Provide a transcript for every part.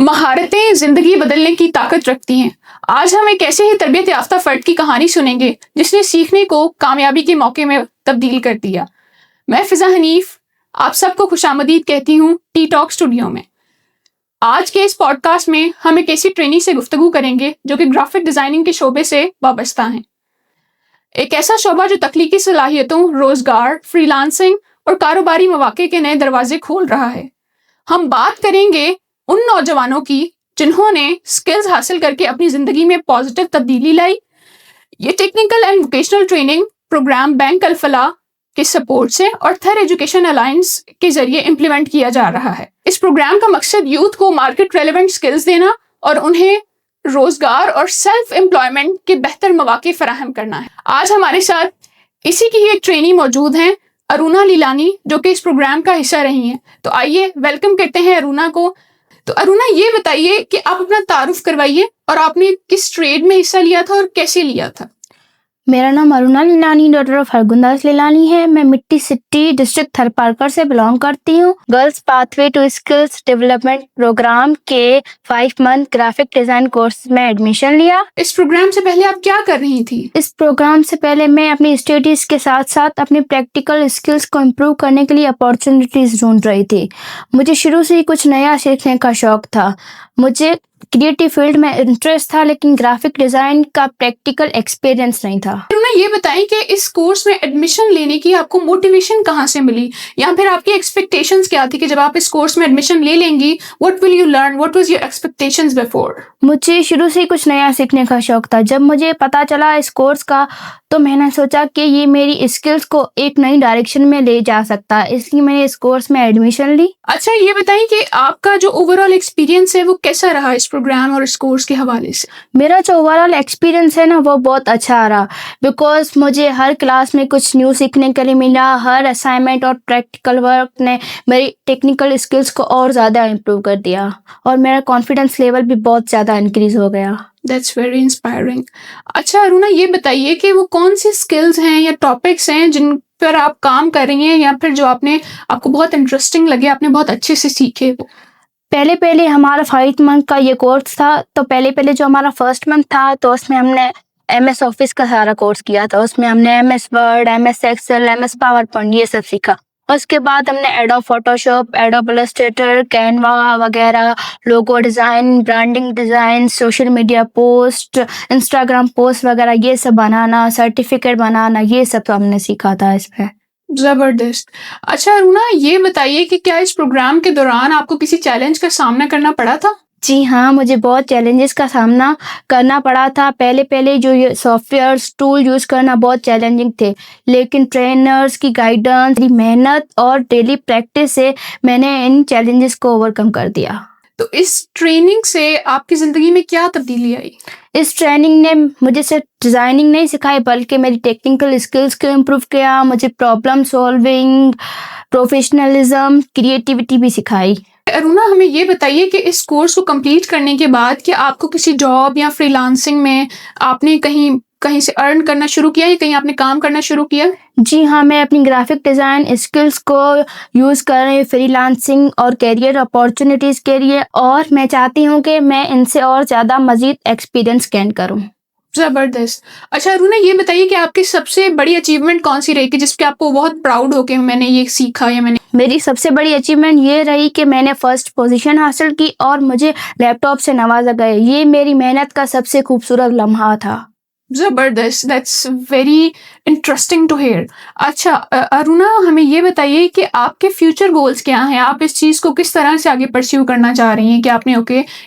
महारतें जिंदगी बदलने की ताकत रखती हैं। आज हम एक ऐसे ही तरबियत याफ्ता फर्द की कहानी सुनेंगे जिसने सीखने को कामयाबी के मौके में तब्दील कर दिया। मैं फिजा हनीफ आप सबको खुशामदीद कहती हूँ टी टॉक स्टूडियो में। आज के इस पॉडकास्ट में हम एक ऐसी ट्रेनी से गुफ्तगू करेंगे जो कि ग्राफिक डिजाइनिंग के शोबे से वाबस्ता है। एक ऐसा शोबा जो तख्लीकी सलाहियतों, रोजगार, फ्रीलांसिंग और कारोबारी मौके के नए दरवाजे खोल रहा है। हम बात करेंगे उन नौजवानों की जिन्होंने स्किल्स हासिल करके अपनी ज़िंदगी में पॉजिटिव तब्दीली लाई। ये technical and vocational training programme bank Al Falah के सपोर्ट से और थर एजुकेशन अलायंस के जरिए इम्प्लीमेंट किया जा रहा है। इस प्रोग्राम का मकसद यूथ को मार्केट रेलेवेंट स्किल्स देना और उन्हें रोजगार और सेल्फ एम्प्लॉयमेंट के बेहतर मौके फराहम करना है। आज हमारे साथ इसी की ही एक ट्रेनी मौजूद हैं, अरुणा लीलानी, जो कि इस प्रोग्राम का हिस्सा रही हैं। तो आइए वेलकम करते हैं अरुणा को। तो अरुणा, ये बताइए कि आप अपना तारुफ करवाइए और आपने किस ट्रेड में हिस्सा लिया था और कैसे लिया था। मेरा नाम अरुणा लीलानी डॉटर ऑफ हरगुंदास लीलानी है। मैं मिट्टी सिटी डिस्ट्रिक्ट थरपारकर से बिलोंग करती हूँ। Girls pathway to skills development program के 5 मंथ ग्राफिक डिजाइन कोर्स में एडमिशन लिया। इस प्रोग्राम से पहले आप क्या कर रही थी? इस प्रोग्राम से पहले मैं अपनी स्टडीज के साथ साथ अपनी प्रैक्टिकल स्किल्स को इम्प्रूव करने के लिए अपॉर्चुनिटीज ढूंढ रही थी। मुझे शुरू से ही कुछ नया सीखने का शौक था। मुझे क्रिएटिव फील्ड में इंटरेस्ट था, लेकिन ग्राफिक डिजाइन का प्रैक्टिकल एक्सपीरियंस नहीं था। अरुणा, ये बताइए कि इस कोर्स में एडमिशन लेने की आपको मोटिवेशन कहाँ से मिली, या फिर आपकी एक्सपेक्टेशंस क्या थी कि जब आप इस कोर्स में एडमिशन ले लेंगी, what will you learn, what was your expectations before? मुझे शुरू से ही कुछ नया सीखने का शौक था। जब मुझे पता चला इस कोर्स का, तो मैंने सोचा कि ये मेरी स्किल्स को एक नई डायरेक्शन में ले जा सकता है, इसलिए मैंने इस कोर्स में एडमिशन ली। अच्छा, ये बताइए कि आपका जो ओवरऑल एक्सपीरियंस है वो कैसा रहा इस प्रोग्राम और इस कोर्स के हवाले से? मेरा जो ओवरऑल एक्सपीरियंस है ना, वो बहुत अच्छा रहा, बिकॉज मुझे हर क्लास में कुछ न्यू सीखने के लिए मिला। हर असाइनमेंट और प्रैक्टिकल वर्क ने मेरी टेक्निकल स्किल्स को और ज़्यादा इम्प्रूव कर दिया और मेरा कॉन्फिडेंस लेवल भी बहुत ज़्यादा इंक्रीज हो गया। That's very inspiring. अच्छा अरुणा, ये बताइए कि वो कौन सी स्किल्स हैं या टॉपिक्स हैं जिन पर आप काम कर रही हैं, या फिर जो आपको बहुत इंटरेस्टिंग लगे, आपने बहुत अच्छे से सीखे वो? पहले हमारा 5 मंथ का ये कोर्स था। तो पहले जो हमारा फर्स्ट मंथ था, तो उसमें हमने MS ऑफिस का सारा कोर्स किया था। उसमें हमने MS Word, MS Excel, MS PowerPoint ये सब सीखा। उसके बाद हमने Adobe Photoshop, Adobe Illustrator, Canva वगैरह, logo design, branding design, social media post, Instagram post वगैरह ये सब बनाना, सर्टिफिकेट बनाना, ये सब तो हमने सीखा था इसमें। जबरदस्त। अच्छा अरुणा, ये बताइए कि क्या इस प्रोग्राम के दौरान आपको किसी चैलेंज का सामना करना पड़ा था? जी हाँ, मुझे बहुत चैलेंजेस का सामना करना पड़ा था। पहले जो ये सॉफ्टवेयर्स टूल यूज़ करना बहुत चैलेंजिंग थे, लेकिन ट्रेनर्स की गाइडेंस, मेहनत और डेली प्रैक्टिस से मैंने इन चैलेंजेस को ओवरकम कर दिया। तो इस ट्रेनिंग से आपकी ज़िंदगी में क्या तब्दीली आई? इस ट्रेनिंग ने मुझे सिर्फ डिज़ाइनिंग नहीं सिखाई, बल्कि मेरी टेक्निकल स्किल्स को इम्प्रूव किया। मुझे प्रॉब्लम सॉल्विंग, प्रोफेशनलिज्म, क्रिएटिविटी भी सिखाई। अरुणा, हमें ये बताइए कि इस कोर्स को कंप्लीट करने के बाद क्या आपको किसी जॉब या फ्रीलांसिंग में आपने कहीं से अर्न करना शुरू किया या कहीं आपने काम करना शुरू किया? जी हाँ, मैं अपनी ग्राफिक डिज़ाइन स्किल्स को यूज़ कर रही हूँ फ्रीलांसिंग और कैरियर अपॉर्चुनिटीज़ के लिए, और मैं चाहती हूँ कि मैं इनसे और ज़्यादा मज़ीद एक्सपीरियंस गेन करूँ। जबरदस्त। अच्छा अरुणा, ये बताइए कि आपकी सबसे बड़ी अचीवमेंट कौन सी रही कि जिस पे आपको बहुत प्राउड हो कि मैंने ये सीखा या मैंने? मेरी सबसे बड़ी अचीवमेंट ये रही कि मैंने फर्स्ट पोजीशन हासिल की और मुझे लैपटॉप से नवाजा गया। ये मेरी मेहनत का सबसे खूबसूरत लम्हा था। जबरदस्त, that's very interesting to hear. अच्छा अरुणा, हमें ये बताइए कि आपके फ्यूचर गोल्स क्या हैं? आप इस चीज़ को किस तरह से आगे परस्यू करना चाह रही हैं कि आपने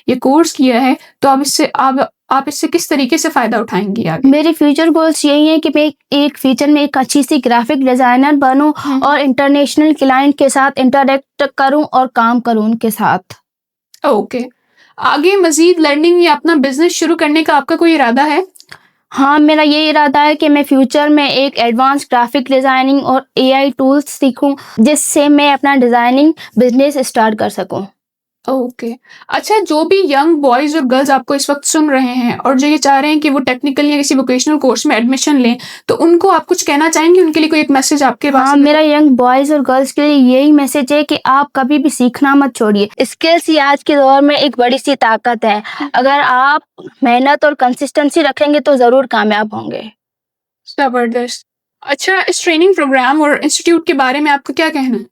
ये कोर्स किया है, तो आप इससे किस तरीके से फ़ायदा उठाएंगी आगे? मेरे फ्यूचर गोल्स यही हैं कि मैं एक फ्यूचर में एक अच्छी सी ग्राफिक डिज़ाइनर बनूं और इंटरनेशनल क्लाइंट के साथ इंटरेक्ट करूं और काम करूं उनके साथ। ओके। आगे मज़ीद लर्निंग या अपना बिजनेस शुरू करने का आपका कोई इरादा है? हाँ, मेरा ये इरादा है कि मैं फ्यूचर में एक एडवांस ग्राफिक डिज़ाइनिंग और AI टूल्स सीखूं, जिससे मैं अपना डिज़ाइनिंग बिजनेस स्टार्ट कर सकूं। ओके। अच्छा, जो भी यंग बॉयज़ और गर्ल्स आपको इस वक़्त सुन रहे हैं और जो ये चाह रहे हैं कि वो टेक्निकल या किसी वोकेशनल कोर्स में एडमिशन लें, तो उनको आप कुछ कहना चाहेंगे? उनके लिए कोई एक मैसेज आपके पास हाँ, है? मेरा यंग बॉयज़ और गर्ल्स के लिए यही मैसेज है कि आप कभी भी सीखना मत छोड़िए। स्किल्स ही आज के दौर में एक बड़ी-सी ताकत है। अगर आप मेहनत और कंसिस्टेंसी रखेंगे तो ज़रूर कामयाब होंगे। ज़बरदस्त। अच्छा, इस ट्रेनिंग प्रोग्राम और इंस्टीट्यूट के बारे में आपका क्या कहना है?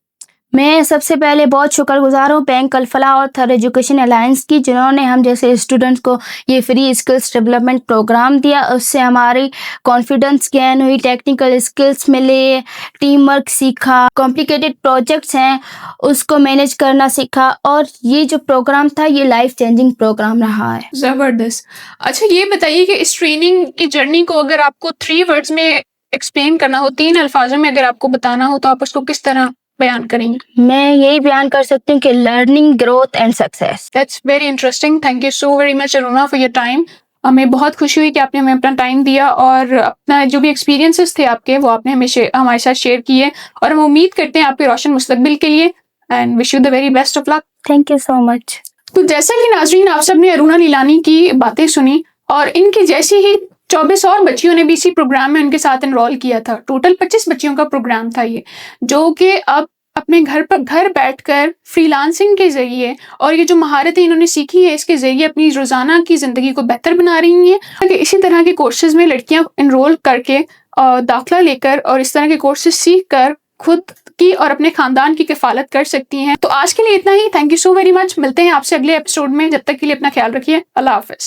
मैं सबसे पहले बहुत शुक्रगुज़ार हूँ बैंक अल-फलाह और थर एजुकेशन अलायंस की, जिन्होंने हम जैसे स्टूडेंट्स को ये फ्री स्किल्स डेवलपमेंट प्रोग्राम दिया। उससे हमारी कॉन्फिडेंस गेन हुई, टेक्निकल स्किल्स मिले, टीम वर्क सीखा, कॉम्प्लिकेटेड प्रोजेक्ट्स हैं उसको मैनेज करना सीखा, और ये जो प्रोग्राम था ये लाइफ चेंजिंग प्रोग्राम रहा है। ज़बरदस्त। अच्छा, ये बताइए कि इस ट्रेनिंग की जर्नी को अगर आपको 3 वर्ड्स में एक्सप्लेन करना हो, 3 अल्फाज़ों में अगर आपको बताना हो, तो आप उसको किस तरह बयान करेंगे? मैं यही बयान कर सकती हूँ कि learning, growth and success. That's very interesting. Thank you so very much Aruna for your time. हमें बहुत खुशी हुई कि आपने हमें अपना टाइम दिया और अपना जो भी एक्सपीरियंसेस थे आपके, वो आपने हमारे साथ शेयर किए, और हम उम्मीद करते हैं आपके रोशन मुस्तकबिल के लिए, and wish you the very best of luck. Thank you so much. तो जैसा कि नाज़रीन आप सबने अरुणा नीलानी की बातें सुनी, और इनकी जैसी ही 24 और बच्चियों ने भी इसी प्रोग्राम में उनके साथ एनरोल किया था। टोटल 25 बच्चियों का प्रोग्राम था ये, जो कि अब अपने घर बैठकर फ्रीलांसिंग के ज़रिए और ये जो महारतें इन्होंने सीखी है इसके ज़रिए अपनी रोज़ाना की ज़िंदगी को बेहतर बना रही हैं। कि इसी तरह के कोर्सेज़ में लड़कियां एनरोल करके दाखिला लेकर और इस तरह के कोर्सेज सीख कर खुद की और अपने खानदान की किफ़ालत कर सकती हैं। तो आज के लिए इतना ही। Thank you so very much. मिलते हैं आपसे अगले एपिसोड में। जब तक के लिए अपना ख्याल रखिए। अल्लाह हाफ़िज़।